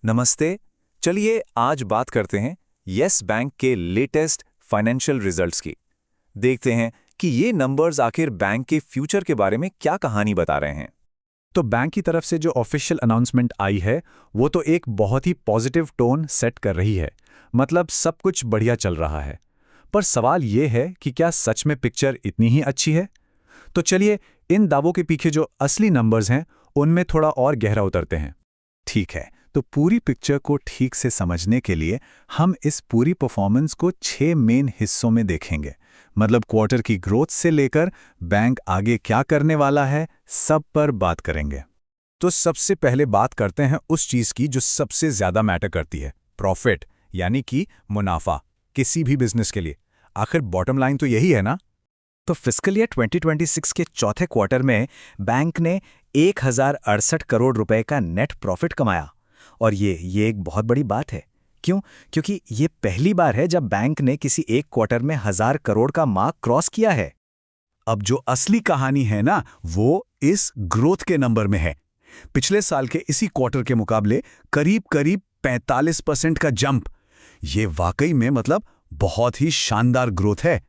नमस्ते। चलिए आज बात करते हैं यस बैंक के लेटेस्ट फाइनेंशियल रिजल्ट्स की। देखते हैं कि ये नंबर्स आखिर बैंक के फ्यूचर के बारे में क्या कहानी बता रहे हैं। तो बैंक की तरफ से जो ऑफिशियल अनाउंसमेंट आई है वो तो एक बहुत ही पॉजिटिव टोन सेट कर रही है। मतलब सब कुछ बढ़िया चल रहा है। पर सवाल ये है कि क्या सच में पिक्चर इतनी ही अच्छी है? तो चलिए इन दावों के पीछे जो असली नंबर्स हैं उनमें थोड़ा और गहरा उतरते हैं। ठीक है, तो पूरी पिक्चर को ठीक से समझने के लिए हम इस पूरी परफॉर्मेंस को 6 मेन हिस्सों में देखेंगे। मतलब क्वार्टर की ग्रोथ से लेकर बैंक आगे क्या करने वाला है, सब पर बात करेंगे। तो सबसे पहले बात करते हैं उस चीज की जो सबसे ज्यादा मैटर करती है, प्रॉफिट, यानी कि मुनाफा किसी भी बिजनेस के लिए। आखिर बॉटम लाइन तो यही है ना। तो फिस्कल ईयर 2026 के चौथे क्वार्टर में बैंक ने 1068 करोड़ रुपए का नेट प्रॉफिट कमाया। और ये एक बहुत बड़ी बात है। क्यों? क्योंकि ये पहली बार है जब बैंक ने किसी एक क्वार्टर में 1000 करोड़ का मार्क क्रॉस किया है। अब जो असली कहानी है ना, वो इस ग्रोथ के नंबर में है। पिछले साल के इसी क्वार्टर के मुकाबले करीब करीब 45% का जंप। ये वाकई में मतलब बहुत ही शानदार ग्रोथ है।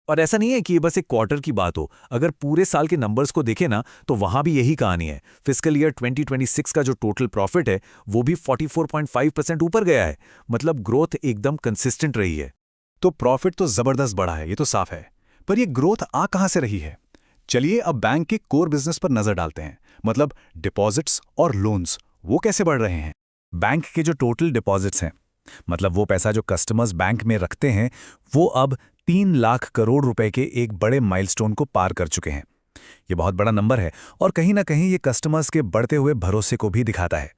और ऐसा नहीं है कि ये बस एक क्वार्टर की बात हो। अगर पूरे साल के नंबर्स को देखें ना तो वहां भी यही कहानी है। फिस्कल ईयर 2026 का जो टोटल प्रॉफिट है वो भी 44.5% ऊपर गया है। मतलब ग्रोथ एकदम कंसिस्टेंट रही है। तो प्रॉफिट तो जबरदस्त बढ़ा है, ये तो साफ है। पर ये ग्रोथ आ कहां से रही है? चलिए अब बैंक के कोर बिजनेस पर नजर डालते हैं। मतलब डिपॉजिट्स और लोन्स, वो कैसे बढ़ रहे हैं? बैंक के जो टोटल डिपॉजिट्स हैं, मतलब वो पैसा जो कस्टमर्स बैंक में रखते हैं, वो अब 3 लाख करोड़ रुपए के एक बड़े माइलस्टोन को पार कर चुके हैं। ये बहुत बड़ा नंबर है और कहीं ना कहीं ये कस्टमर्स के बढ़ते हुए भरोसे को भी दिखाता है।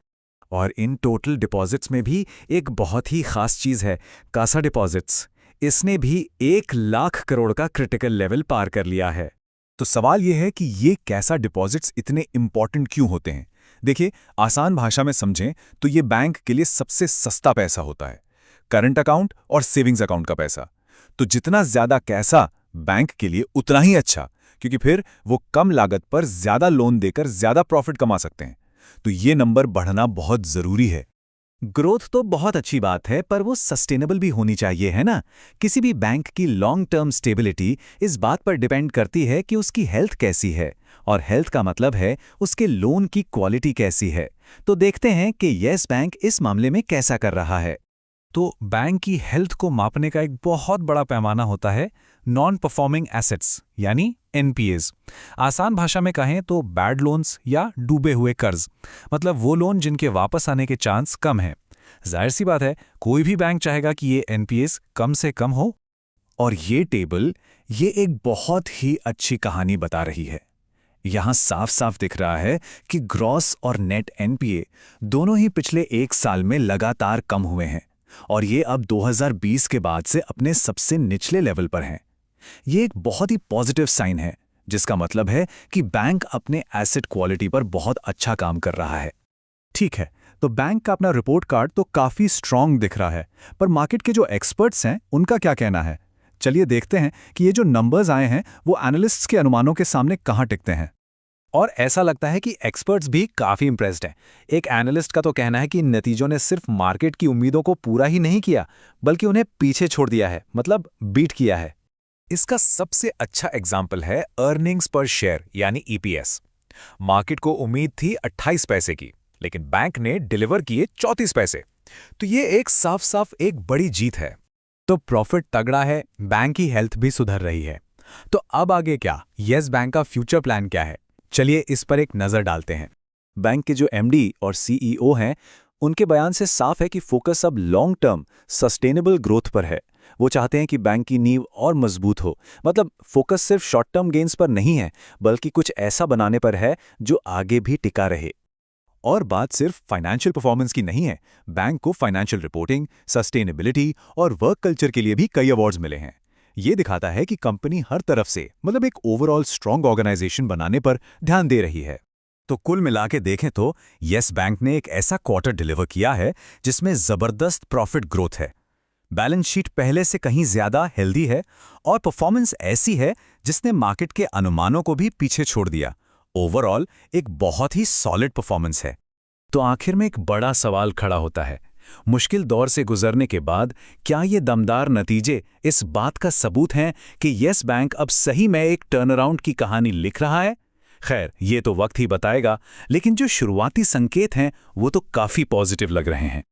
और इन टोटल डिपॉजिट्स में भी एक बहुत ही खास चीज है, कासा डिपॉजिट्स। इसने भी 1 लाख करोड़ का क्रिटिकल लेवल पार कर लिया है। तो सवाल यह है कि ये कैसा डिपॉजिट्स इतने इंपॉर्टेंट क्यों होते हैं? देखिए, आसान भाषा में समझें तो ये बैंक के लिए सबसे सस्ता पैसा होता है। करंट अकाउंट और सेविंग्स अकाउंट का पैसा। तो जितना ज्यादा कैसा बैंक के लिए उतना ही अच्छा, क्योंकि फिर वो कम लागत पर ज्यादा लोन देकर ज्यादा प्रॉफिट कमा सकते हैं। तो ये नंबर बढ़ना बहुत जरूरी है। ग्रोथ तो बहुत अच्छी बात है, पर वो सस्टेनेबल भी होनी चाहिए, है ना? किसी भी बैंक की लॉन्ग टर्म स्टेबिलिटी इस बात पर डिपेंड करती है कि उसकी हेल्थ कैसी है। और हेल्थ का मतलब है उसके लोन की क्वालिटी कैसी है। तो देखते हैं कि येस बैंक इस मामले में कैसा कर रहा है। तो बैंक की हेल्थ को मापने का एक बहुत बड़ा पैमाना होता है नॉन परफॉर्मिंग एसेट्स, यानी एनपीएस। आसान भाषा में कहें तो बैड लोन्स या डूबे हुए कर्ज। मतलब वो लोन जिनके वापस आने के चांस कम हैं। जाहिर सी बात है, कोई भी बैंक चाहेगा कि ये एनपीएस कम से कम हो। और ये टेबल ये एक बहुत ही अच्छी कहानी बता रही है। यहां साफ साफ दिख रहा है कि ग्रॉस और नेट एनपीए दोनों ही पिछले एक साल में लगातार कम हुए हैं। और ये अब 2020 के बाद से अपने सबसे निचले लेवल पर हैं। ये एक बहुत ही पॉजिटिव साइन है, जिसका मतलब है कि बैंक अपने एसेट क्वालिटी पर बहुत अच्छा काम कर रहा है। ठीक है, तो बैंक का अपना रिपोर्ट कार्ड तो काफी स्ट्रांग दिख रहा है, पर मार्केट के जो एक्सपर्ट्स हैं उनका क्या कहना है? चलिए देखते हैं कि ये जो नंबर्स आए हैं वो एनालिस्ट्स के अनुमानों के सामने कहां टिकते हैं। और ऐसा लगता है कि एक्सपर्ट्स भी काफी इंप्रेस्ड हैं। एक एनालिस्ट का तो कहना है कि नतीजों ने सिर्फ मार्केट की उम्मीदों को पूरा ही नहीं किया, बल्कि उन्हें पीछे छोड़ दिया है, मतलब बीट किया है। इसका सबसे अच्छा एग्जाम्पल है अर्निंग्स पर शेयर, यानी ईपीएस। मार्केट को उम्मीद थी 28 पैसे की, लेकिन बैंक ने डिलीवर किए 34 पैसे। तो ये एक साफ साफ एक बड़ी जीत है। तो प्रॉफिट तगड़ा है, बैंक की हेल्थ भी सुधर रही है। तो अब आगे क्या? येस बैंक का फ्यूचर प्लान क्या है? चलिए इस पर एक नजर डालते हैं। बैंक के जो एमडी और सीईओ हैं, उनके बयान से साफ है कि फोकस अब लॉन्ग टर्म सस्टेनेबल ग्रोथ पर है। वो चाहते हैं कि बैंक की नींव और मजबूत हो। मतलब फोकस सिर्फ शॉर्ट टर्म गेन्स पर नहीं है, बल्कि कुछ ऐसा बनाने पर है जो आगे भी टिका रहे। और बात सिर्फ फाइनेंशियल परफॉर्मेंस की नहीं है। बैंक को फाइनेंशियल रिपोर्टिंग, सस्टेनेबिलिटी और वर्क कल्चर के लिए भी कई अवार्ड्स मिले हैं। ये दिखाता है कि कंपनी हर तरफ से मतलब एक ओवरऑल स्ट्रांग ऑर्गेनाइजेशन बनाने पर ध्यान दे रही है। तो कुल मिला के देखें तो येस बैंक ने एक ऐसा क्वार्टर डिलीवर किया है जिसमें जबरदस्त प्रॉफिट ग्रोथ है। बैलेंस शीट पहले से कहीं ज्यादा हेल्दी है और परफॉर्मेंस ऐसी है जिसने मार्केट के अनुमानों को भी पीछे छोड़ दिया। ओवरऑल एक बहुत ही सॉलिड परफॉर्मेंस है। तो आखिर में एक बड़ा सवाल खड़ा होता है। मुश्किल दौर से गुजरने के बाद क्या ये दमदार नतीजे इस बात का सबूत हैं कि येस बैंक अब सही में एक टर्नअराउंड की कहानी लिख रहा है? खैर, ये तो वक्त ही बताएगा, लेकिन जो शुरुआती संकेत हैं वो तो काफी पॉजिटिव लग रहे हैं।